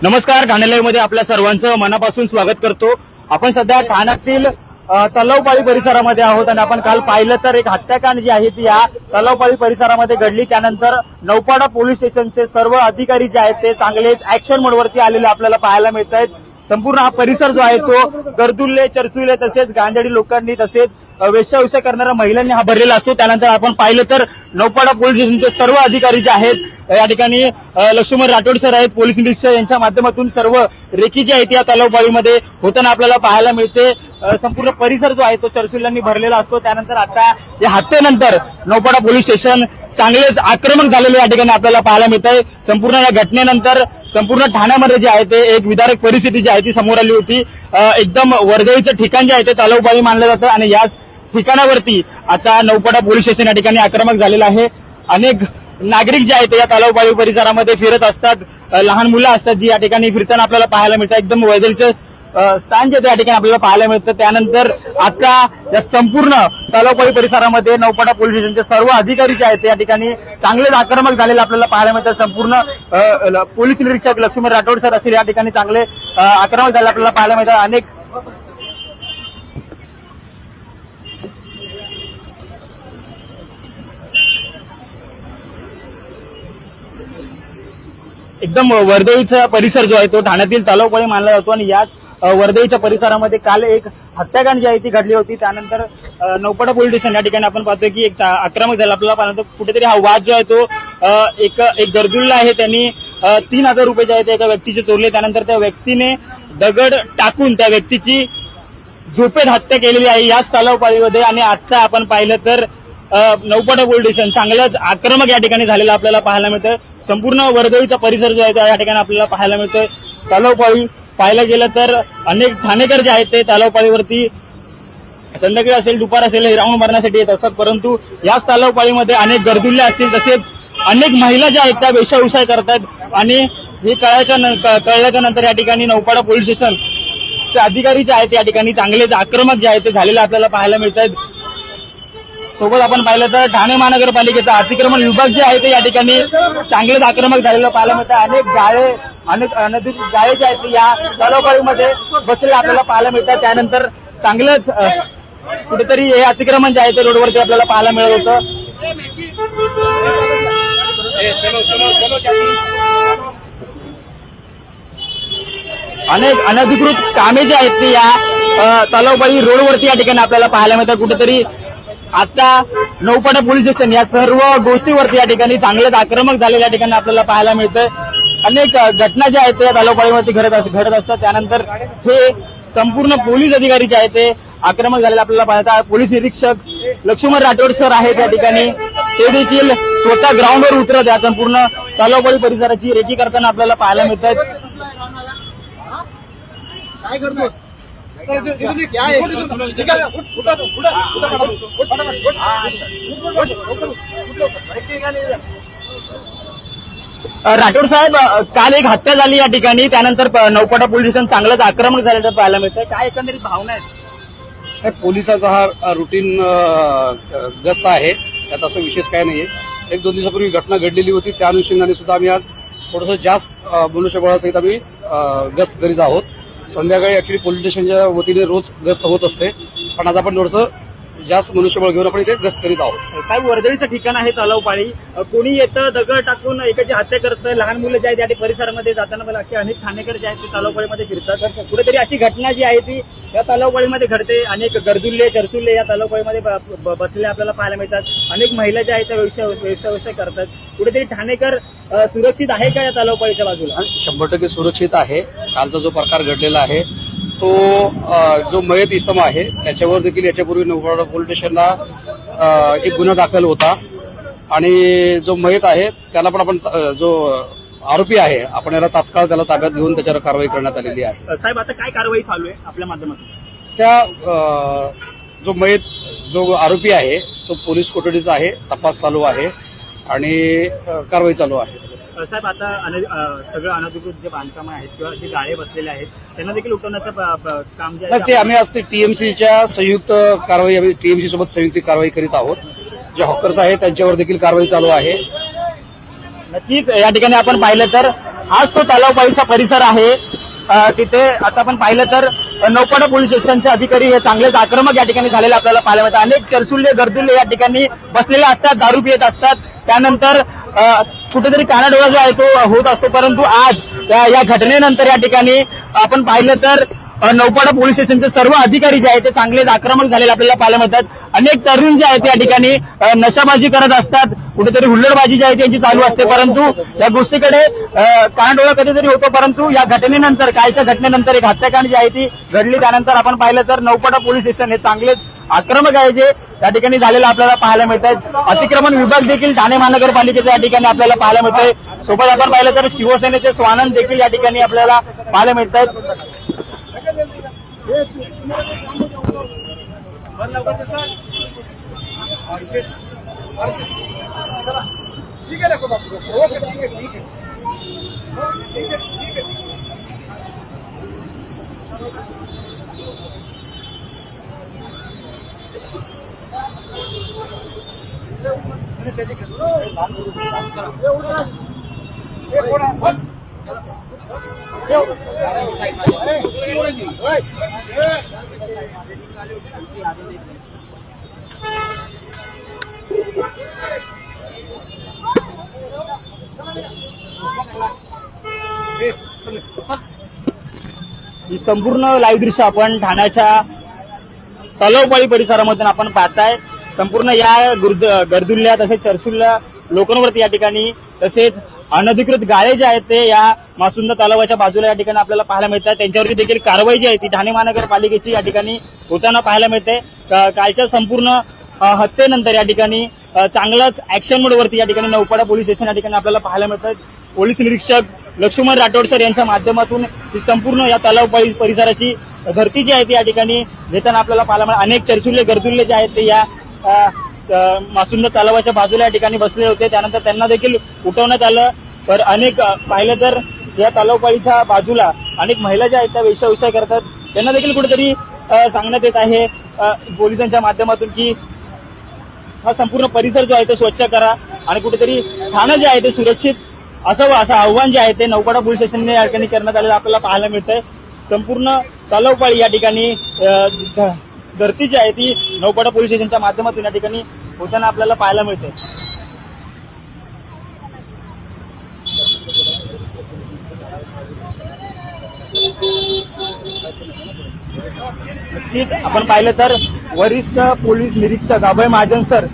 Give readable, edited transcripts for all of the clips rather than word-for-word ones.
नमस्कार, ठाणे लाईव्ह मध्ये आपल्या सर्वांचं मनापासून स्वागत करतो। आपण सध्या ठाण्यातील तलावपाळी परिसरामध्ये आहोत आणि आपण काल पाहिलं तर एक हत्याकांड जी आहे ती या तलावपाळी परिसरामध्ये घडली। त्यानंतर नौपाडा पोलीस स्टेशनचे सर्व अधिकारी जे आहेत ते चांगलेच ऍक्शन मोडवरती आलेले आपल्याला पाहायला मिळत आहेत। संपूर्ण हा परिसर जो आहे तो गर्दुल्ले चरसुले तसेच गांजाडी लोकांनी तसेच वेश्याविषय करणाऱ्या महिलांनी हा भरलेला असतो। त्यानंतर आपण पाहिलं तर नौपाडा पोलीस स्टेशनचे सर्व अधिकारी जे आहेत या ठिकाणी लक्ष्मण राठोड सर आहेत, पोलीस निरीक्षक यांच्या माध्यमातून सर्व रेकी जी आहे ती या तलावपाळीमध्ये होताना आपल्याला पाहायला मिळते। संपूर्ण परिसर जो आहे तो चरसुल्यांनी भरलेला असतो। त्यानंतर आता या हत्येनंतर नौपाडा पोलीस स्टेशन चांगलेच आक्रमक झालेले या ठिकाणी आपल्याला पाहायला मिळत आहे। संपूर्ण या घटनेनंतर संपूर्ण ठाण्यामध्ये जे आहे ते एक विदारक परिस्थिती जी आहे ती समोर आली होती। एकदम वर्दळीचं ठिकाण जे आहे ते तलावपाळी मानलं जातं आणि याच ठिकाणावरती आता नौपाडा पोलीस स्टेशन या ठिकाणी आक्रमक झालेलं आहे। अनेक नागरिक जे आहेत या तलावपाळी परिसरामध्ये फिरत असतात, लहान मुलं असतात जी या ठिकाणी फिरताना आपल्याला पाहायला मिळतात। एकदम वर्दळीचं स्थान जे या ठिकाणी आपल्याला पाहायला मिळतं। त्यानंतर आता या संपूर्ण तलावपाळी परिसरामध्ये नौपाडा पोलीस स्टेशनचे सर्व अधिकारी जे आहेत या ठिकाणी चांगलेच आक्रमक झालेले आपल्याला पाहायला मिळतं। संपूर्ण पोलीस निरीक्षक लक्ष्मण राठोड सर असतील या ठिकाणी चांगले आक्रमक झाले आपल्याला पाहायला मिळतात। अनेक एकदम वर्दळीचा परिसर जो आहे तो ठाण्यातील तलावपाळी मानला जातो आणि याच वर्दळीच्या परिसरामध्ये काल एक हत्याकांड जी आहे ती घडली होती। त्यानंतर नौपाडा पोलीस स्टेशन या ठिकाणी आपण पाहतोय की एक आक्रमक झाला आपल्याला पाहतो। कुठेतरी हा वाद जो आहे तो एक गर्दुल्ला आहे, त्यांनी 3,000 रुपये जे आहे ते एका व्यक्तीचे चोरले। त्यानंतर त्या व्यक्तीने दगड टाकून त्या व्यक्तीची झोपेत हत्या केलेली आहे याच तलावपाळीमध्ये। आणि आता आपण पाहिलं तर नौपाडा पोलीस स्टेशन चांगलंच आक्रमक या ठिकाणी झालेलं आपल्याला पाहायला मिळतं। संपूर्ण वर्दळीचा परिसर जो आहे तो या ठिकाणी आपल्याला पाहायला मिळतोय। तलावपाळी पाहायला गेलं तर अनेक ठाणेकर जे आहेत ते तलावपाळीवरती संध्याकाळी असेल दुपार असेल हे राऊंड मारण्यासाठी येत असतात, परंतु याच तलावपाळीमध्ये अनेक गर्दुल्ले असतील तसेच अनेक महिला ज्या आहेत त्या वेश्याविषय करतात। आणि हे कळल्याच्या नंतर या ठिकाणी नौपाडा पोलीस स्टेशनचे अधिकारी जे आहेत या ठिकाणी चांगलेच आक्रमक जे आहेत ते झालेले आपल्याला पाहायला मिळत आहेत। सोबत आपण पाहिलं तर ठाणे महानगरपालिकेचा अतिक्रमण विभाग जे आहे ते या ठिकाणी चांगलेच आक्रमक झालेलं पाहायला मिळतं। अनेक अनधिकृत गाळे जे आहेत या तलावपाळीमध्ये बसलेले आपल्याला पाहायला मिळतात। त्यानंतर चांगलंच कुठेतरी हे अतिक्रमण जे आहे ते रोडवरती आपल्याला पाहायला मिळत होतं। अनेक अनधिकृत कामे जे आहेत ती या तलावपाळी रोडवरती या ठिकाणी आपल्याला पाहायला मिळतात। कुठेतरी आता नौपाडा पोलीस स्टेशन या सर्व गोष्टीवरती या ठिकाणी चांगलेच आक्रमक झालेल्या ठिकाणी आपल्याला पाहायला मिळतंय। अनेक घटना ज्या आहेत त्या तलावपाळीवरती घडत असतात। त्यानंतर हे संपूर्ण पोलीस अधिकारी जे आहेत ते आक्रमक झालेले आपल्याला पाहतात। पोलीस निरीक्षक लक्ष्मण राठोड सर आहेत या ठिकाणी, ते देखील स्वतः ग्राउंडवर उतरत आहेत। संपूर्ण तलावपाळी परिसराची रेकी करताना आपल्याला पाहायला मिळत आहेत। राठोड साहेब, काल एक हत्या झाली या ठिकाणी, त्यानंतर नौपाडा पोलीस स्टेशन चांगलंच आक्रमक झाल्याचं पाहायला मिळतंय। काय एकंदरीत भावना आहेत? पोलिसाचा हा रुटीन गस्त आहे, त्यात असं विशेष काय नाहीये। 1-2 दिवसापूर्वी घटना घडलेली होती, त्या अनुषंगाने सुद्धा आम्ही आज थोडंसं जास्त मनुष्यबळासहित आम्ही गस्त करीत आहोत। संध्याकाळी ऍक्च्युली पोलीस स्टेशनच्या वतीने रोज गस्त होत असते, पण आज आपण थोडंसं जास्त मनुष्यबळ घेऊन आपण इथे गस्त करीत आहोत। साहेब, वर्दळीचं ठिकाण आहे तलावपाळी, कोणी येतं दगड टाकून एकाची हत्या करतं, लहान मुलं जे आहेत या परिसरामध्ये जाताना मला अनेक ठाणेकर जे आहेत ते तलावपाळीमध्ये फिरतात। कुठेतरी अशी घटना जी आहे ती या तलावपाळीमध्ये घडते। अनेक गर्दुल्ले चरसुल्ले या तलावपाळीमध्ये बसलेले आपल्याला पाहायला मिळतात। अनेक महिला ज्या आहेत त्या व्यवसाय करतात। कुठेतरी ठाणेकर सुरक्षित आहे का या तलावपाळीच्या बाजूला? 100% सुरक्षित आहे। कालचा जो प्रकार घडलेला आहे तो जो मयत इसम आहे त्याच्यावर देखील याच्यापूर्वी नौपाडा पोलीस स्टेशनला एक गुन्हा दाखल होता आणि जो मयत आहे त्याला पण आपण जो आरोपी आहे आपण याला तात्काळ त्याला ताब्यात घेऊन त्याच्यावर कारवाई करण्यात आलेली आहे। साहेब, आता काय कारवाई चालू आहे आपल्या माध्यमातून? त्या जो आरोपी आहे तो पोलीस कोठडीत आहे, तपास चालू आहे आणि कारवाई चालू आहे। साहेब, आता सगळं अनधिकृत जे बांधकाम आहेत किंवा जे गाळे बसलेले आहेत त्यांना देखील उठवण्याचं काम जे आहे ते आम्ही आज ते टीएमसीच्या संयुक्त कारवाई, आम्ही टीएमसी सोबत संयुक्त कारवाई करीत आहोत। जे हॉकर्स आहेत त्यांच्यावर देखील कारवाई चालू आहे। नक्कीच या ठिकाणी आपण पाहिलं तर हाच तो तलावपाळीचा परिसर आहे. तिथे आता आपण पाहिलं तर नौपाडा पोलीस स्टेशनचे अधिकारी हे चांगलेच आक्रमक या ठिकाणी झालेले आपल्याला पाहायला मिळतात. अनेक चरसुल्ले गर्दुल्ले या ठिकाणी बसलेले असतात, दारू पित असतात. त्यानंतर कुठेतरी कानाडोळा जो आहे तो होत असतो. परंतु आज या घटनेनंतर या ठिकाणी आपण पाहिलं तर नौपाडा पोलीस स्टेशनचे सर्व अधिकारी जे आहेत ते चांगलेच आक्रमक झालेले आपल्याला पाहायला मिळतात. अनेक तरुण जे आहेत या ठिकाणी नशाबाजी करत असतात, कुठेतरी हुल्लडबाजी जी आहे त्यांची चालू असते. परंतु या गोष्टीकडे कानडोळा कधीतरी होतो. परंतु या घटनेनंतर, कालच्या घटनेनंतर एक हत्याकांड जी आहे ती घडली. त्यानंतर आपण पाहिलं तर नौपाडा पोलीस स्टेशन हे चांगलेच आक्रमक आहे जे या ठिकाणी झालेलं आपल्याला पाहायला मिळत आहे. अतिक्रमण विभाग देखील ठाणे महानगरपालिकेचा या ठिकाणी आपल्याला पाहायला मिळतोय. सोबत आपण पाहिलं तर शिवसेनेचे स्वानंद देखील या ठिकाणी आपल्याला पाहायला मिळत आहेत. ही संपूर्ण लाईव्ह दृश्य आपण ठाण्याच्या तलावपाळी परिसरामधून आपण पाहताय. संपूर्ण या गर्दुल्ल्या तसेच चरसुल्ल्या लोकांवरती या ठिकाणी, तसेच अनधिकृत गाळे जे आहेत ते या मासुंदा तलावाच्या बाजूला या ठिकाणी आपल्याला पाहायला मिळतात. त्यांच्यावरती देखील कारवाई जी आहे ती ठाणे महानगरपालिकेची या ठिकाणी होताना पाहायला मिळते. कालच्या संपूर्ण हत्येनंतर या ठिकाणी चांगलाच ऍक्शन मोडवरती या ठिकाणी नौपाडा पोलीस स्टेशन या ठिकाणी आपल्याला पाहायला मिळतात. पोलीस निरीक्षक लक्ष्मण राठोड सर यांच्या माध्यमातून ही संपूर्ण या तलावपाळी परिसराची धरती जी आहे ती या ठिकाणी घेताना आपल्याला पाहायला मिळालं. अनेक चरचुल्ले गर्दुल्ले जे आहेत ते या मासुंदा तलावाच्या बाजूला या ठिकाणी बसले होते. त्यानंतर त्यांना देखील उठवण्यात आलं. तर अनेक पाहिलं तर या तलावपाळीच्या बाजूला अनेक महिला ज्या आहेत त्या वेश्याविषय करतात, त्यांना देखील कुठेतरी सांगण्यात येत आहे पोलिसांच्या माध्यमातून की हा संपूर्ण परिसर जो आहे तो स्वच्छ करा आणि कुठेतरी ठाणं जे आहे ते सुरक्षित असावं, असं आव्हान जे आहे ते नौपाडा पोलीस स्टेशनने या ठिकाणी करण्यात आलेलं आपल्याला पाहायला मिळतंय. संपूर्ण तलावपाळी या ठिकाणी धरती जी आहे ती नौपाडा पोलीस स्टेशनच्या माध्यमातून या ठिकाणी होताना आपल्याला पाहायला मिळते. नक्कीच आपण पाहिलं तर वरिष्ठ पोलीस निरीक्षक अभय महाजन सर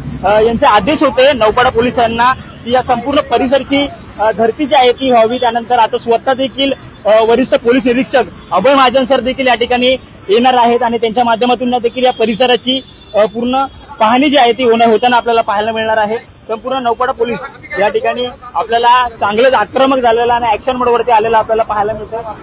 यांचे आदेश होते नौपाडा पोलिसांना की या संपूर्ण परिसरची धरती जी आहे ती व्हावी. त्यानंतर आता स्वतः देखील वरिष्ठ पोलीस निरीक्षक अभय महाजन सर देखील या ठिकाणी येणार आहेत आणि त्यांच्या माध्यमातून देखील या परिसराची पूर्ण पाहणी जी आहे ती होताना आपल्याला पाहायला मिळणार आहे. संपूर्ण नौपाडा पोलीस या ठिकाणी आपल्याला चांगलंच आक्रमक झालेलं आणि ऍक्शन मोडवरती आलेलं आपल्याला पाहायला मिळतं.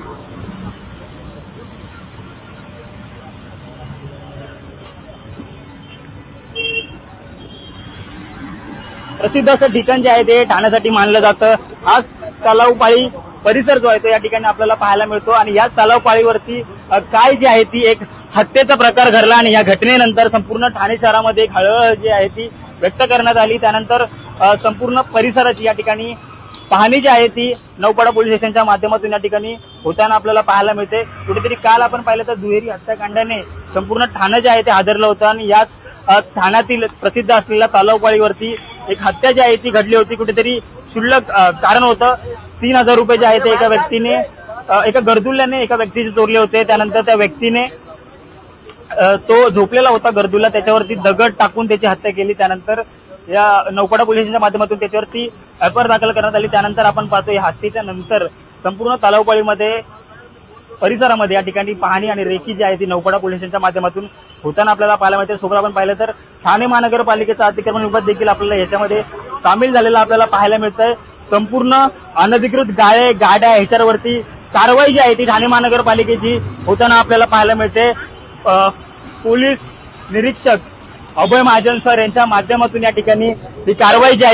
प्रसिद्ध असं ठिकाण जे आहे ते ठाण्यासाठी मानलं जातं. आज तलावपाळी परिसर जो आहे तो या ठिकाणी आपल्याला पाहायला मिळतो आणि याच तलावपाळीवरती काय जी आहे ती एक हत्येचा प्रकार घडला आणि या घटनेनंतर संपूर्ण ठाणे शहरामध्ये एक हळहळ जी आहे ती व्यक्त करण्यात आली. त्यानंतर संपूर्ण परिसराची या ठिकाणी पाहणी जी आहे ती नौपाडा पोलीस स्टेशनच्या माध्यमातून या ठिकाणी होताना आपल्याला पाहायला मिळते. कुठेतरी काल आपण पाहिलं तर दुहेरी हत्याकांडाने संपूर्ण ठाणं जे आहे ते हादरलं होतं आणि याच ठाण्यातील प्रसिद्ध असलेल्या तलावपाळीवरती एक हत्या जी आहे ती घडली होती. कुठेतरी क्षुल्लक कारण होतं. 3,000 रुपये जे आहे ते एका व्यक्तीने, एका गर्दुल्ल्याने एका व्यक्तीचे चोरले होते. त्यानंतर त्या व्यक्तीने तो झोपलेला होता गर्दुल्ला, त्याच्यावरती दगड टाकून त्याची हत्या केली. त्यानंतर या नौपाडा पोलिसांच्या माध्यमातून त्याच्यावरती एफआयआर दाखल करण्यात आली. त्यानंतर आपण पाहतो या हत्येच्या नंतर संपूर्ण तलावपाळीमध्ये परिसरामध्ये या ठिकाणी पाहणी आणि रेकी जी आहे ती नौपाडा पोलिसांच्या माध्यमातून होताना आपल्याला पाहायला मिळते. सोबत आपण पाहिलं तर ठाणे महानगरपालिकेचा अतिक्रमण विभाग देखील आपल्याला याच्यामध्ये सामील झालेला आपल्याला पाहायला मिळतंय. संपूर्ण अनधिकृत गाळे गाड्या ह्याच्यावरती कारवाई जी आहे ती ठाणे महानगरपालिकेची होताना आपल्याला पाहायला मिळते. पोलीस निरीक्षक अभय महाजन सर यांच्या माध्यमातून या ठिकाणी ही कारवाई जी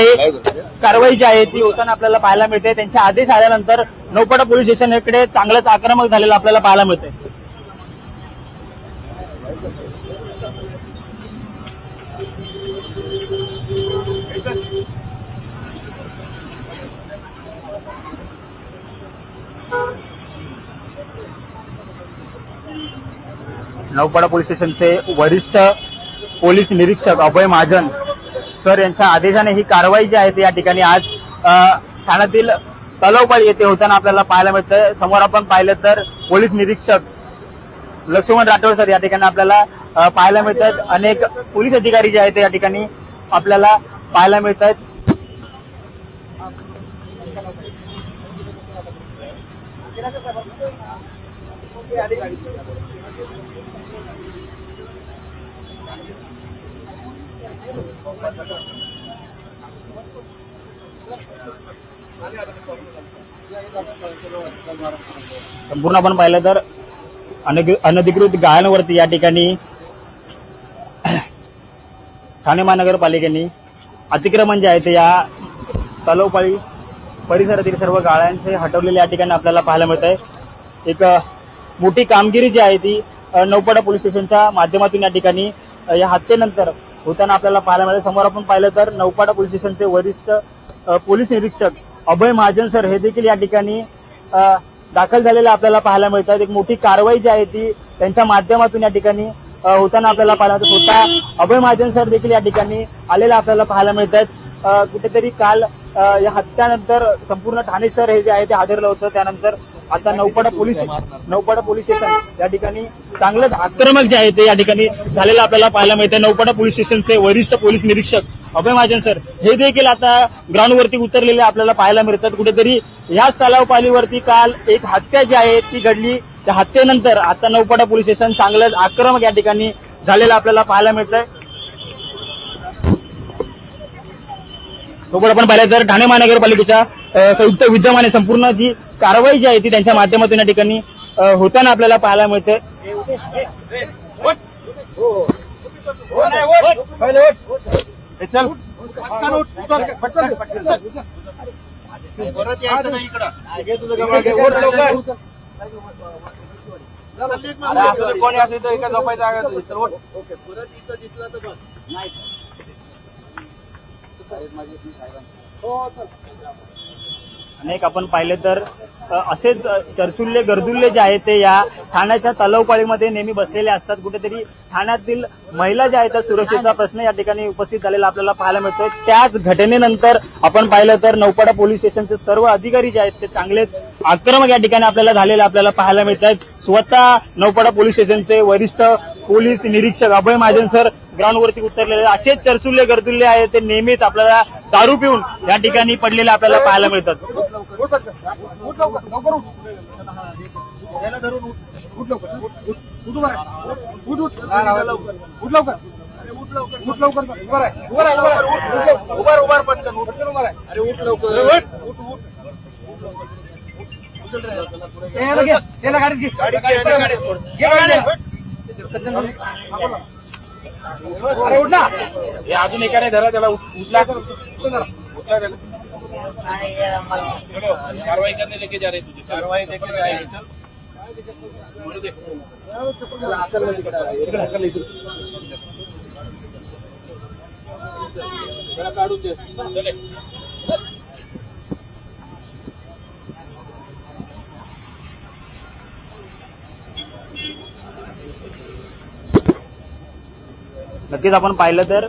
आहे ती होताना आपल्याला पाहायला मिळते. त्यांचे आदेश आल्यानंतर नौपाडा पोलीस स्टेशनकडे चांगलंच आक्रमक झालेलं आपल्याला पाहायला मिळतंय. नौपाडा पोलीस स्टेशनचे वरिष्ठ पोलीस निरीक्षक अभय महाजन सर यांच्या आदेशाने ही कारवाई जी आहे ती या ठिकाणी आज ठाण्यातील तलावपाळी येथे होताना आपल्याला पाहायला मिळतंय. समोर आपण पाहिलं तर पोलीस निरीक्षक लक्ष्मण राठोड सर या ठिकाणी आपल्याला पाहायला मिळतात. अनेक पोलीस अधिकारी जे आहेत ते या ठिकाणी आपल्याला पाहायला मिळतात. संपूर्ण आपण पाहिलं तर अनधिकृत गाळ्यांवरती या ठिकाणी ठाणे महानगरपालिकेने अतिक्रमण जे आहे ते या तलावपाळी परिसरातील सर्व गाळ्यांचे हटवलेले या ठिकाणी आपल्याला पाहायला मिळत आहे. एक मोठी कामगिरी जी आहे ती नौपाडा पोलीस स्टेशनच्या माध्यमातून या ठिकाणी या हत्येनंतर होताना आपल्याला पाहायला मिळेल. समोर आपण पाहिलं तर नौपाडा पोलीस स्टेशनचे वरिष्ठ पोलीस निरीक्षक अभय महाजन सर हे देखील या ठिकाणी दाखल झालेले आपल्याला पाहायला मिळतात. एक मोठी कारवाई जी आहे ती त्यांच्या माध्यमातून या ठिकाणी होताना आपल्याला पाहायला मिळतं. स्वतः अभय महाजन सर देखील या ठिकाणी आलेले आपल्याला पाहायला मिळतात. कुठेतरी काल या हत्यानंतर संपूर्ण ठाणे शहर हे जे आहे ते हादरलं होतं. त्यानंतर आता नौपाडा पोलीस स्टेशन या ठिकाणी चांगलंच आक्रमक जे आहे ते या ठिकाणी झालेलं आपल्याला पाहायला मिळतं. नौपाडा पोलीस स्टेशनचे वरिष्ठ पोलीस निरीक्षक अभय महाजन सर हे देखील आता ग्राउंडवरती उतरलेले आपल्याला पाहायला मिळतात. कुठेतरी याच तलावपाळीवरती काल एक हत्या जी आहे ती घडली. त्या हत्येनंतर आता नौपाडा पोलीस स्टेशन चांगलंच आक्रमक या ठिकाणी झालेलं आपल्याला पाहायला मिळतंय. सोबत आपण पाहिलं तर ठाणे महानगरपालिकेच्या संयुक्त विद्यमाने संपूर्ण जी कारवाई जी आहे ती त्यांच्या माध्यमातून या ठिकाणी होताना आपल्याला पाहायला मिळते. कोणी असेल तर एका झोपायचा अनेक आपण पाहिले तर असेच चरसुल्ले गर्दुल्ले जे आहेत ते या ठाण्याच्या तलावपाळीमध्ये नेहमी बसलेले असतात. कुठेतरी ठाण्यातील महिला ज्या आहेत त्या सुरक्षेचा प्रश्न या ठिकाणी उपस्थित झालेला आपल्याला पाहायला मिळतोय. त्याच घटनेनंतर आपण पाहिलं तर नौपाडा पोलीस स्टेशनचे सर्व अधिकारी जे आहेत ते चांगलेच आक्रमक या ठिकाणी आपल्याला झालेले आपल्याला पाहायला मिळतात. स्वतः नौपाडा पोलीस स्टेशनचे वरिष्ठ पोलीस निरीक्षक अभय महाजन सर ग्राउंडवरती उतरलेले असेच चरसुल्ले गर्दुल्ले आहेत ते नेहमीच आपल्याला दारू पिऊन या ठिकाणी पडलेले आपल्याला पाहायला मिळतात. हे अजून एकाने धरा त्याला उठला कारवाई करने लेके जा रहे तुझे कारवाई काढून दे. नक्कीच आपण पाहिलं तर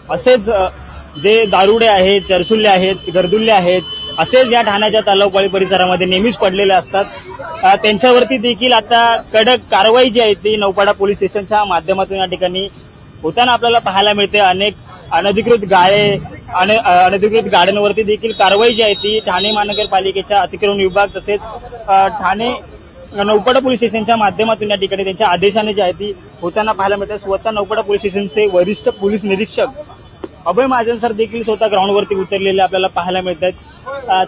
असेच जे दारुडे आहेत, चरसुल्ले आहेत, गर्दुल्ले आहेत असेच या ठाण्याच्या तलावपाळी परिसरामध्ये नेहमीच पडलेले असतात. त्यांच्यावरती देखील आता कडक कारवाई जी आहे ती नौपाडा पोलीस स्टेशनच्या माध्यमातून या ठिकाणी होताना आपल्याला पाहायला मिळते. अनेक अनधिकृत गाड्यांवरती देखील कारवाई जी आहे ती ठाणे महानगरपालिकेच्या अतिक्रमण विभाग तसेच ठाणे नौपाडा पोलीस स्टेशनच्या माध्यमातून या ठिकाणी त्यांच्या आदेशाने जी आहे ती होताना पाहायला मिळते. स्वतः नौपाडा पोलीस स्टेशनचे वरिष्ठ पोलीस निरीक्षक अभय महाजन सर देखील स्वतः ग्राउंडवरती उतरलेले आपल्याला पाहायला मिळतात.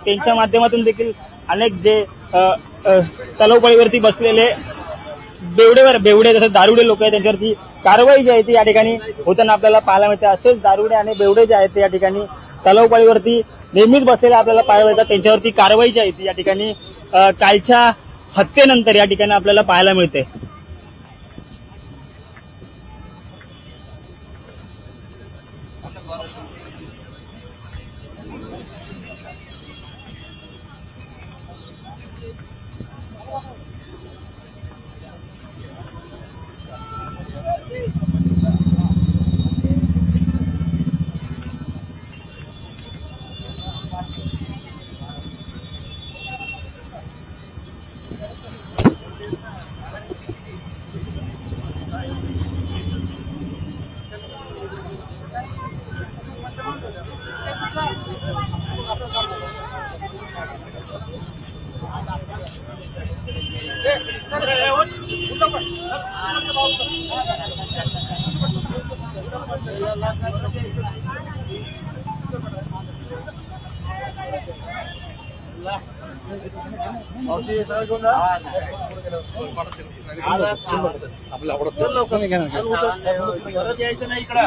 त्यांच्या माध्यमातून देखील अनेक जे तलावपाळीवरती बसलेले बेवडे जसे दारुडे लोक आहेत त्यांच्यावरती कारवाई जी आहे ती या ठिकाणी होताना आपल्याला पाहायला मिळते. असेच दारुडे आणि बेवडे जे आहेत ते या ठिकाणी तलावपाळीवरती नेहमीच बसलेले आपल्याला पाहायला मिळतात. त्यांच्यावरती कारवाई जी आहे ती या ठिकाणी कालच्या हत्येनंतर या ठिकाणी आपल्याला पाहायला मिळते. आपल्याला आवडत यायचं नाही इकडं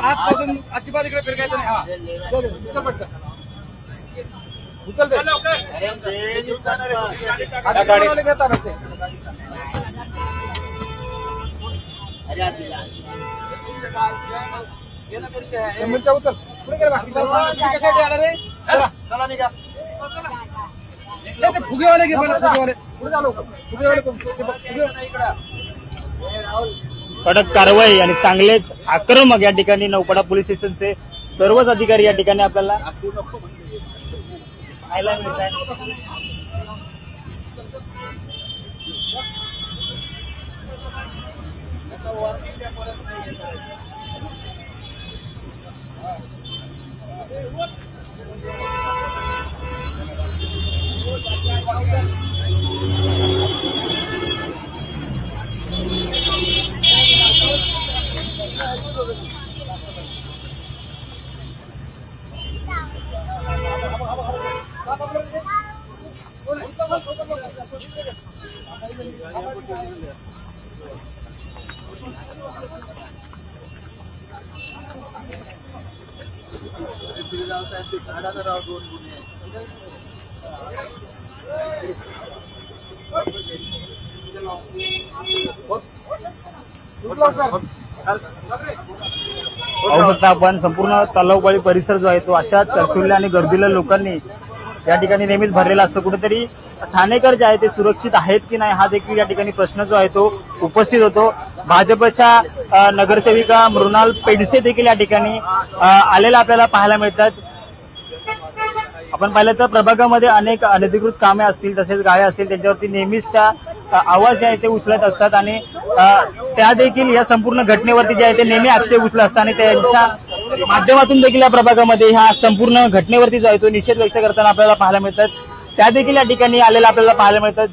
आजपासून अजिबात इकडे फिरकायचं नाही. हा फुगेवाले घे फुगेवाले कडक कारवाई आणि चांगलेच आक्रमक या ठिकाणी नौपाडा पोलीस स्टेशनचे सर्वच अधिकारी या ठिकाणी आपल्याला पाहायला मिळत आहे. पाहू शकता आपण संपूर्ण तलावपाळी परिसर जो आहे तो अशा चर्चुल्या आणि गर्दील्या लोकांनी या ठिकाणी नेहमीच भरलेला असतो. कुठेतरी ठाणेकर जे आहे ते सुरक्षित आहेत की नाही हा देखील या ठिकाणी प्रश्न जो आहे तो उपस्थित होतो. भाजपच्या नगरसेविका मृणाल पेडसे देखील या ठिकाणी आलेला आपल्याला पाहायला मिळतात. आपण पाहिलं तर प्रभागामध्ये अनेक अनधिकृत कामे असतील तसेच गाड्या असतील त्यांच्यावरती नेहमीच त्या आवाज जे आहे ते उचलत असतात आणि त्या देखील या संपूर्ण घटनेवरती जे आहे ते नेहमी आक्षेप उचलत असतात आणि त्यांच्या माध्यमातून देखील या प्रभागामध्ये ह्या संपूर्ण घटनेवरती जो आहे तो निषेध व्यक्त करताना आपल्याला पाहायला मिळतात. त्या देखील या ठिकाणी आलेल्या आपल्याला पाहायला मिळतात.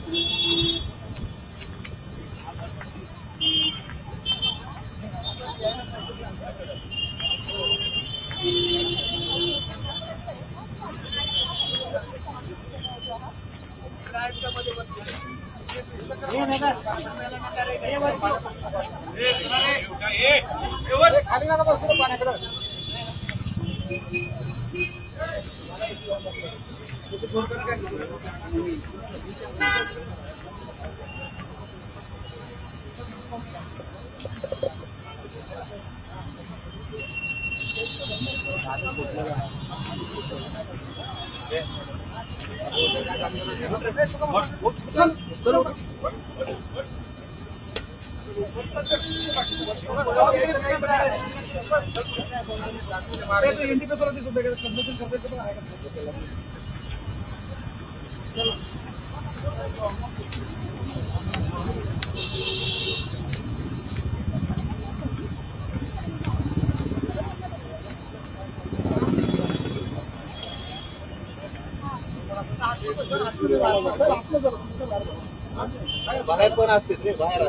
बाहेर पण असते ते बाहेर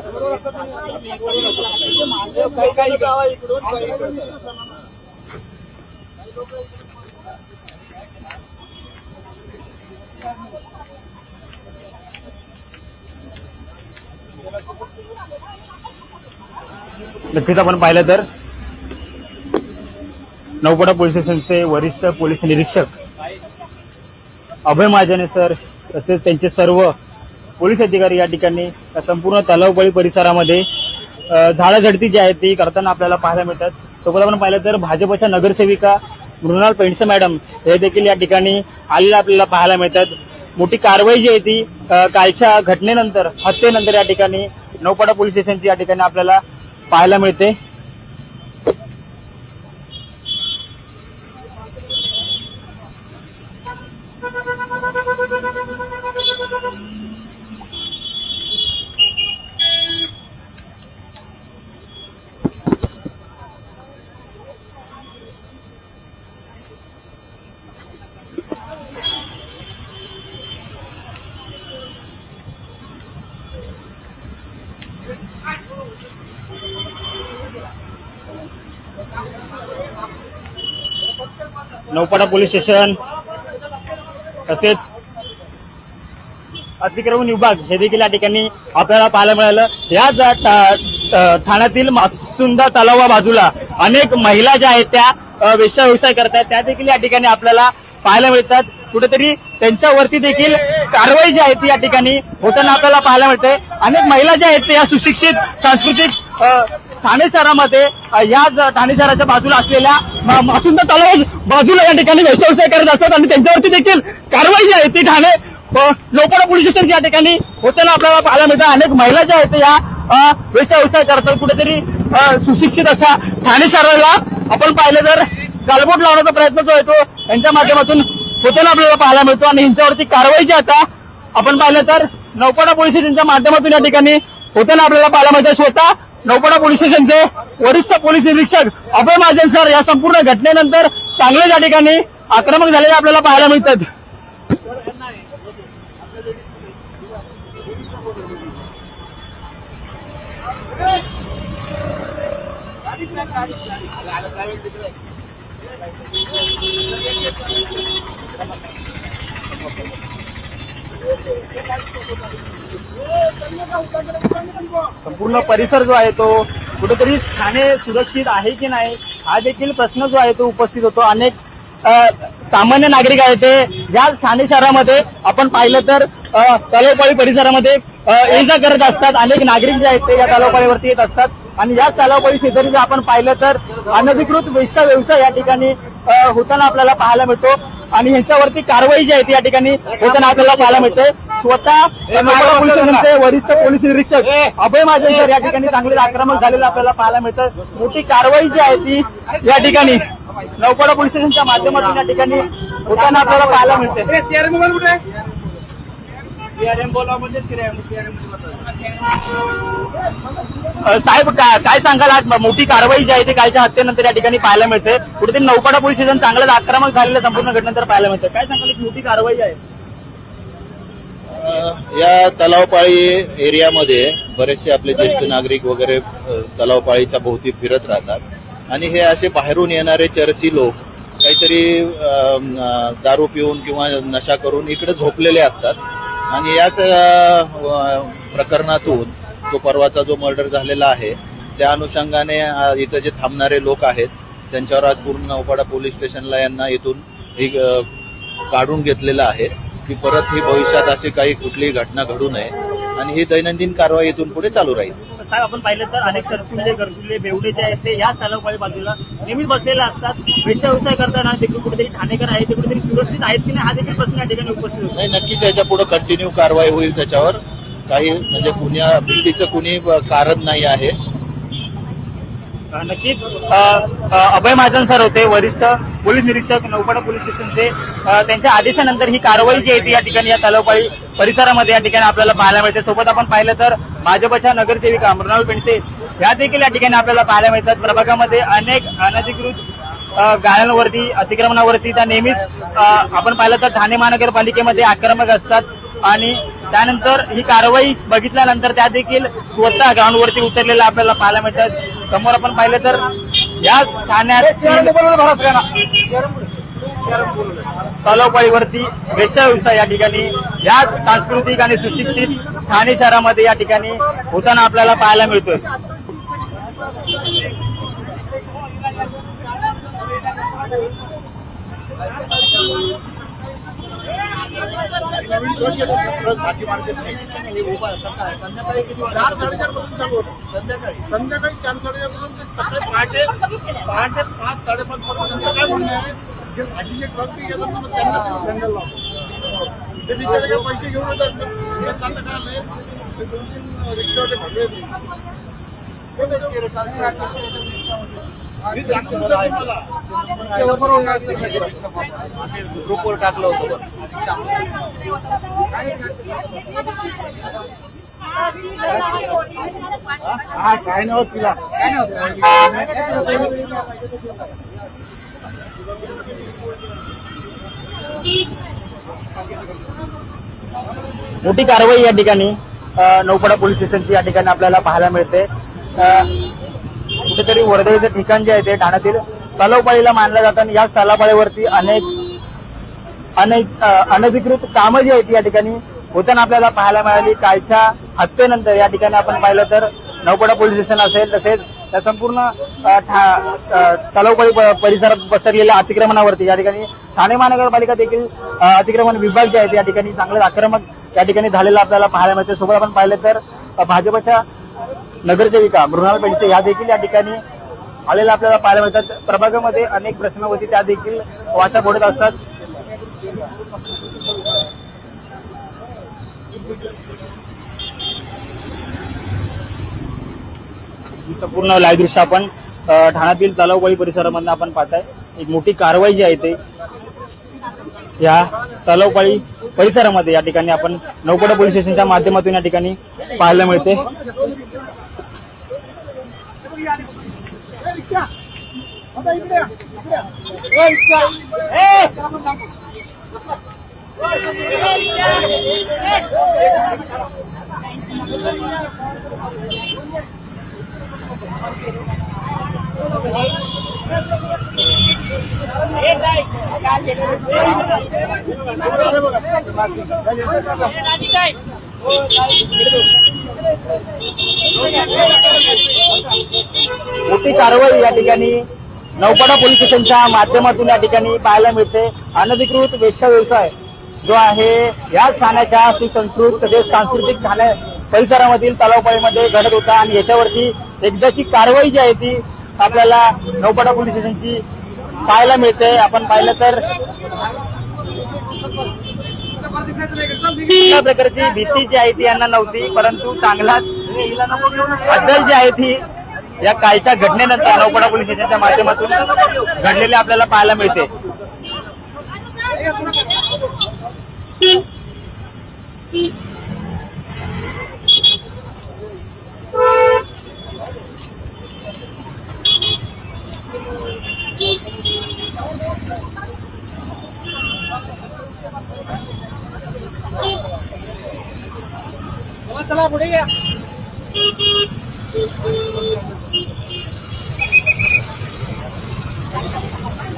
काही काही गावा इकडून नक्कीच आपण पाहिलं तर नौपाडा पोलीस स्टेशनचे वरिष्ठ पोलीस निरीक्षक अभय महाजने सर तसेच त्यांचे सर्व पोलीस अधिकारी या ठिकाणी संपूर्ण तलावपाळी परिसरामध्ये झाडाझडती जी आहे ती करताना आपल्याला पाहायला मिळतात. सोबत आपण पाहिलं तर भाजपच्या नगरसेविका मृणाल पेंडसे मॅडम हे देखील या ठिकाणी आलेल्या आपल्याला पाहायला मिळतात. मोठी कारवाई जी आहे ती कालच्या घटनेनंतर हत्येनंतर या ठिकाणी नौपाडा पोलीस स्टेशनची या ठिकाणी आपल्याला पाहायला मिळते. नौपाडा पोलीस स्टेशन तसेच अतिक्रमण विभाग हे देखील या ठिकाणी आपल्याला पाहायला मिळालं. याच ठाण्यातील मासुंदा तलावा बाजूला अनेक महिला ज्या आहेत त्या वेश्या व्यवसाय करतात त्या देखील या ठिकाणी आपल्याला पाहायला मिळतात. कुठेतरी त्यांच्यावरती देखील कारवाई जी आहे ती या ठिकाणी होताना आपल्याला पाहायला मिळते. अनेक महिला ज्या आहेत त्या सुशिक्षित सांस्कृतिक ठाणे शहरामध्ये याच ठाणे शहराच्या बाजूला असलेल्या मासुंदा तलावा बाजूला या ठिकाणी व्यवसाय करत असतात आणि त्यांच्यावरती देखील कारवाई जी आहे ती ठाणे नौपाडा पोलीस स्टेशन या ठिकाणी होताना आपल्याला पाहायला मिळतं. अनेक महिला ज्या आहेत या व्यवसाय करतात. कुठेतरी सुशिक्षित अशा ठाणे शहराला आपण पाहिलं तर गालबोट लावण्याचा प्रयत्न जो आहे तो यांच्या माध्यमातून होताना आपल्याला पाहायला मिळतो आणि यांच्यावरती कारवाई जी आता आपण पाहिलं तर नौपाडा पोलीस स्टेशनच्या माध्यमातून या ठिकाणी होताना आपल्याला पाहायला मिळतं. स्वतः नौपाडा पोलीस स्टेशनचे वरिष्ठ पोलीस निरीक्षक अभय महाजन सर या संपूर्ण घटनेनंतर चांगले या ठिकाणी आक्रमक झालेले आपल्याला पाहायला मिळतात. संपूर्ण परिसर जो आहे तो कुठेतरी ठाणे सुरक्षित आहे की नाही हा देखील प्रश्न जो आहे तो उपस्थित होतो. अनेक सामान्य नागरिक आहेत ते या ठाणे शहरामध्ये आपण पाहिलं तर तलावपाळी परिसरामध्ये ये जा करत असतात. अनेक नागरिक जे आहेत ते या तलावपाळीवरती येत असतात आणि याच तलावपाळी शेजारी जर आपण पाहिलं तर अनधिकृत वेश्या व्यवसाय या ठिकाणी होताना आपल्याला पाहायला मिळतो आणि ह्यांच्यावरती कारवाई जी आहे ती या ठिकाणी होताना आपल्याला पाहायला मिळते. स्वतः नौपाडा पोलीस स्टेशनचे वरिष्ठ पोलीस निरीक्षक अभय महाजन सर या ठिकाणी चांगले आक्रमक झालेलं आपल्याला पाहायला मिळतं. मोठी कारवाई जी आहे ती या ठिकाणी नौपाडा पोलीस स्टेशनच्या माध्यमातून या ठिकाणी होताना आपल्याला पाहायला मिळते. साहेब काय सांगाल आज मोठी कारवाई जी आहे ती कालच्या हत्येनंतर या ठिकाणी पाहायला मिळते. कुठेतरी नौपाडा पोलीस स्टेशन चांगलंच आक्रमक झालेलं संपूर्ण घटनेनंतर पाहायला मिळतं. काय सांगाल एक मोठी कारवाई आहे? या तलावपाळी एरियामध्ये बरेचसे आपले ज्येष्ठ नागरिक वगैरे तलावपाळीच्या भोवती फिरत राहतात आणि हे असे बाहेरून येणारे चर्ची लोक काहीतरी दारू पिऊन किंवा नशा करून इकडे झोपलेले असतात आणि याच प्रकरणातून तो परवाचा जो मर्डर झालेला आहे त्या अनुषंगाने इथं जे थांबणारे लोक आहेत त्यांच्यावर आज पूर्ण नौपाडा पोलीस स्टेशनला यांना इथून काढून घेतलेलं आहे की परत ही भविष्यात अशी काही कुठलीही घटना घडू नये आणि ही दैनंदिन कारवाई इथून पुढे चालू राहील. साहेब आपण पाहिलं तर अनेक चरकुले गरजुले बेवडे जे आहेत ते या तलावपाळी बाजूला नेहमीच बसलेले असतात. वेश्या व्यवसाय करताना देखील कुठेतरी ठाणेकर आहे ते कुठेतरी सुरक्षित आहेत की नाही हा देखील प्रश्न या ठिकाणी उपस्थित होतो. नाही, नक्कीच याच्या पुढे कंटिन्यू कारवाई होईल. त्याच्यावर काही म्हणजे भीतीचं कुणी कारण नाही आहे. नक्कीच अभय महाजन सर होते वरिष्ठ पोलीस निरीक्षक नौपाडा पोलीस स्टेशनचे. त्यांच्या आदेशानंतर ही कारवाई जी आहे ती या ठिकाणी या तलावपाळी परिसरामध्ये या ठिकाणी आपल्याला पाहायला मिळते. सोबत आपण पाहिलं तर भाजपच्या नगरसेविका मृणाल पेंडसे या देखील या ठिकाणी आपल्याला पाहायला मिळतात. प्रभागामध्ये अनेक अनधिकृत गाळ्यांवरती अतिक्रमणावरती त्या नेहमीच आपण पाहिलं तर ठाणे महानगरपालिकेमध्ये आक्रमक असतात आणि त्यानंतर ही कारवाई बघितल्यानंतर त्या देखील स्वतः ग्राउंडवरती उतरलेल्या आपल्याला पाहायला मिळतात. समोर आपण पाहिलं तर याच ठाण्यात तलावपाळीवरती वेश्या व्यवसाय या ठिकाणी याच सांस्कृतिक आणि सुशिक्षित ठाणे शहरामध्ये या ठिकाणी होताना आपल्याला पाहायला मिळतोय. संध्याकाळी 4-4:30 पासून ते सकाळी पहाटे 5-5:30 पर्यंत काय म्हणणं आहे जे भाजीचे ट्रक बी घेतात ना त्यांना जंगल लावतो ते बिचारे काय पैसे घेऊन येतात ना त्यांना काय आलंय ते 2-3 रिक्षावाले भरले ग्रुपवर टाकलं होतं. काय नव्हतं तिला मोठी कारवाई या ठिकाणी नौपाडा पोलीस स्टेशनची या ठिकाणी आपल्याला पाहायला मिळते. कुठेतरी वर्दळीचं ठिकाण जे आहे ते ठाण्यातील तलावपाळीला मानलं जातं आणि याच तलावपाळीवरती अनधिकृत कामं जी आहेत या ठिकाणी होताना आपल्याला पाहायला मिळाली. कालच्या हत्येनंतर या ठिकाणी आपण पाहिलं तर नौपाडा पोलीस स्टेशन असेल, तसेच त्या संपूर्ण तलावपाळी परिसरात पसरलेल्या अतिक्रमणावरती या ठिकाणी ठाणे महानगरपालिका देखील अतिक्रमण विभाग जे आहेत या ठिकाणी चांगले आक्रमक या ठिकाणी झालेला आपल्याला पाहायला मिळते. सोबत आपण पाहिलं तर भाजपच्या नगरसेविका मृणाल पेडसे या देखील या ठिकाणी आलेल्या आपल्याला पाहायला मिळतात. प्रभागामध्ये अनेक प्रश्न होती त्या देखील वाचा फोडत असतात. संपूर्ण लाईव्ह दृश्य आपण ठाण्यातील तलावपाळी परिसरामधून आपण पाहताय. एक मोठी कारवाई जी आहे ते या तलावपाळी परिसरामध्ये या ठिकाणी आपण नौपाडा पोलीस स्टेशनच्या माध्यमातून या ठिकाणी पाहायला मिळते. मोठी कारवाई या ठिकाणी नौपाडा पोलीस स्टेशनच्या माध्यमातून या ठिकाणी पाहायला मिळते. अनधिकृत वेश्या व्यवसाय जो आहे याच ठाण्याच्या सुसंस्कृत तसेच सांस्कृतिक ठाणे परिसरामधील तलावपाळीमध्ये घडत होता आणि याच्यावरती एकदाची कारवाई जी आहे ती आपल्याला नौपाडा पोलीस स्टेशनची पाहायला मिळते. आपण पाहिलं तर कुठल्या प्रकारची भीती जी आहे ती यांना नव्हती, परंतु चांगलाच बद्दल जी आहे ती या कालच्या घटनेनंतर नौपाडा पोलीस स्टेशनच्या माध्यमातून घडलेले आपल्याला पाहायला मिळते. चला पुढे घ्या.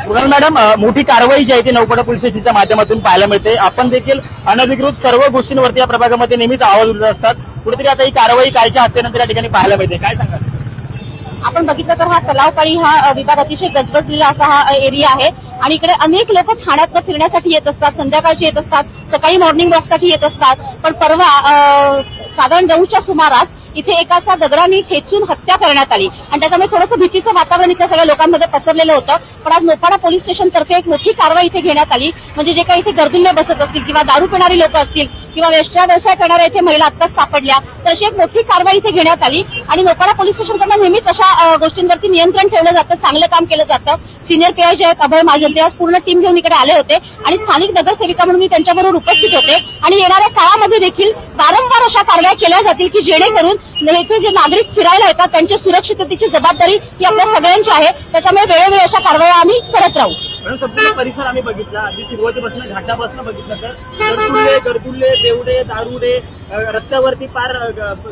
कुणाल मॅडम, मोठी कारवाई जी आहे ती नौपाडा पोलीस स्टेशनच्या माध्यमातून पाहायला मिळते. आपण देखील अनधिकृत सर्व गोष्टींवरती या प्रभागामध्ये नेहमीच आवाज उठवत असतात. कुठेतरी आता ही कारवाई कालच्या हत्येनंतर या ठिकाणी पाहायला मिळते, काय सांगाल? आपण बघितलं तर हा तलावपाळी हा विभाग अतिशय गजबजलेला असा हा एरिया आहे आणि इकडे अनेक लोक ठाण्यातनं फिरण्यासाठी येत असतात, संध्याकाळची येत असतात, सकाळी मॉर्निंग वॉकसाठी येत असतात. पण परवा साधारण 9च्या सुमारास इथे एकाचा दगडाने ठेचून हत्या करण्यात आली आणि त्याच्यामुळे थोडंसं भीतीचं वातावरण इथल्या सगळ्या लोकांमध्ये पसरलेलं होतं. पण आज नौपाडा पोलीस स्टेशन तर्फे एक मोठी कारवाई इथे घेण्यात आली. म्हणजे जे काही इथे गर्दुल्ले बसत असतील किंवा दारू पिणारी लोक असतील किंवा वेश्या व्यवसाय करणाऱ्या इथे महिला आत्ताच सापडल्या, तर अशी एक मोठी कारवाई इथे घेण्यात आली. आणि नौपाडा पोलीस स्टेशनकडनं नेहमीच अशा गोष्टींवरती नियंत्रण ठेवलं जातं, चांगलं काम केलं जातं. सिनियर पीआय जे आहेत अभय महाजन, ते आज पूर्ण टीम घेऊन इकडे आले होते आणि स्थानिक नगरसेविका म्हणून मी त्यांच्याबरोबर उपस्थित होते. आणि येणाऱ्या काळामध्ये देखील वारंवार अशा कारवाया केल्या जातील की जेणेकरून इथे जे नागरिक फिरायला येतात त्यांच्या सुरक्षिततेची जबाबदारी ही आपल्या सगळ्यांची आहे. त्याच्यामुळे वेळोवेळी अशा कारवाया आम्ही करत राहू. संपूर्ण परिसर आम्ही बघितला, आधी सुरुवातीपासून घाटापासून बघितलं तर गर्दुल्ले बेवडे दारुडे रस्त्यावरती पार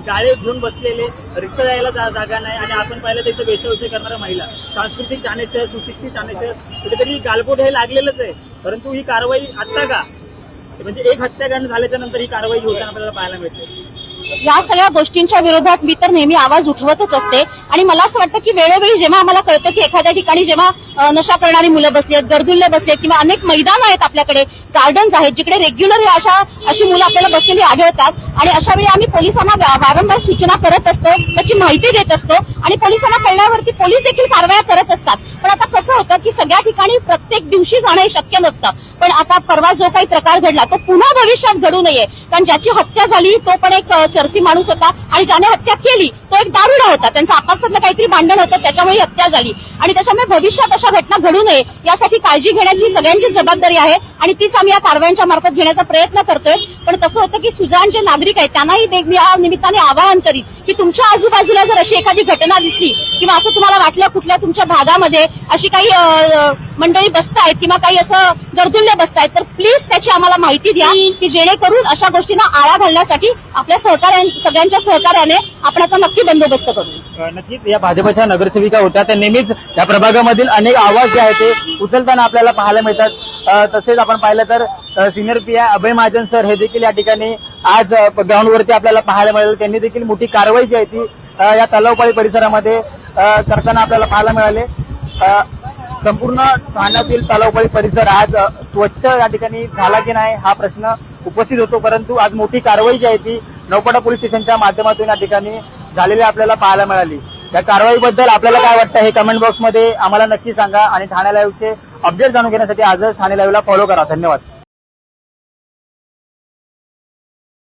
गाळे घेऊन बसलेले, रिक्षा जायला जागा नाही. आणि आपण पाहिलं तर इथं वेश्याव्यवसाय करणाऱ्या महिला, सांस्कृतिक ठाणेशहर, सुशिक्षित ठाणेशहर, कुठेतरी गालबोट हे लागलेलंच आहे. परंतु ही कारवाई आता का, म्हणजे एक हत्याकांड झाल्याच्या नंतर ही कारवाई होताना आपल्याला पाहायला मिळते. या सगळ्या गोष्टींच्या विरोधात मी तर नेहमी आवाज उठवतच असते. आणि मला असं वाटतं की वेळोवेळी जेव्हा आम्हाला कळतं की एखाद्या ठिकाणी जेव्हा नशा करणारी मुलं बसली आहेत, गर्दुल्ले बसले किंवा अनेक मैदान आहेत आपल्याकडे, गार्डन्स आहेत जिकडे रेग्युलर अशी मुलं आपल्याला बसलेली आढळतात. आणि अशा वेळी आम्ही पोलिसांना वारंवार सूचना करत असतो, त्याची माहिती देत असतो आणि पोलिसांना कळल्यावरती पोलीस देखील कारवाया करत असतात. पण आता कसं होतं की सगळ्या ठिकाणी प्रत्येक दिवशी जाणं हे शक्य नसतं. पण आता परवा जो काही प्रकार घडला तो पुन्हा भविष्यात घडू नये, कारण ज्याची हत्या झाली तो पण एक चरसी माणूस होता आणि ज्याने हत्या केली तो एक दारुडा होता. त्यांचं आपापसातलं काहीतरी भांडण होतं, त्याच्यामुळे हत्या झाली. आणि त्याच्यामुळे भविष्यात अशा घटना घडू नये यासाठी काळजी घेण्याची सगळ्यांची जबाबदारी आहे आणि तीच आम्ही या कारवायांच्या मार्फत घेण्याचा प्रयत्न करतोय. पण तसं होतं की सुजाण जे नागरिक आहेत त्यांनाही मी या निमित्ताने आवाहन करीन की तुमच्या आजूबाजूला जर अशी एखादी घटना दिसली किंवा असं तुम्हाला वाटलं कुठल्या तुमच्या भागामध्ये अशी काही मंडळी बसतायत किंवा काही असं गर्दुल्ले बसतायत, तर प्लीज त्याची आम्हाला माहिती द्या की जेणेकरून अशा गोष्टींना आळा घालण्यासाठी आपल्या सगळ्यांच्या सहकार्याने आपण याचा नक्की बंदोबस्त करू. नक्कीच या भाजपच्या नगरसेविका होत्या त्या नेहमीच या प्रभागामधील अनेक आवाज जे आहेत ते उचलताना आपल्याला पाहायला मिळतात. तसेच आपण पाहिलं तर सिनियर पीआय अभय महाजन सर हे देखील या ठिकाणी आज ग्राउंडवरती आपल्याला पाहायला मिळालं. त्यांनी देखील मोठी कारवाई जी आहे ती या तलावपाळी परिसरामध्ये करताना आपल्याला पाहायला मिळाले. संपूर्ण ठाण्यातील तलावपाळी परिसर आज स्वच्छ या ठिकाणी झाला की नाही हा प्रश्न उपस्थित होतो, परंतु आज मोठी कारवाई जी आहे ती नौपाडा पोलीस स्टेशनच्या माध्यमातून या ठिकाणी झालेली आपल्याला पाहायला मिळाली. या कारवाईबद्दल आपल्याला काय वाटतं हे कमेंट बॉक्समध्ये आम्हाला नक्की सांगा आणि ठाणे लाईव्हचे अपडेट जाणून घेण्यासाठी आजच ठाणे लाईव्हला फॉलो करा. धन्यवाद.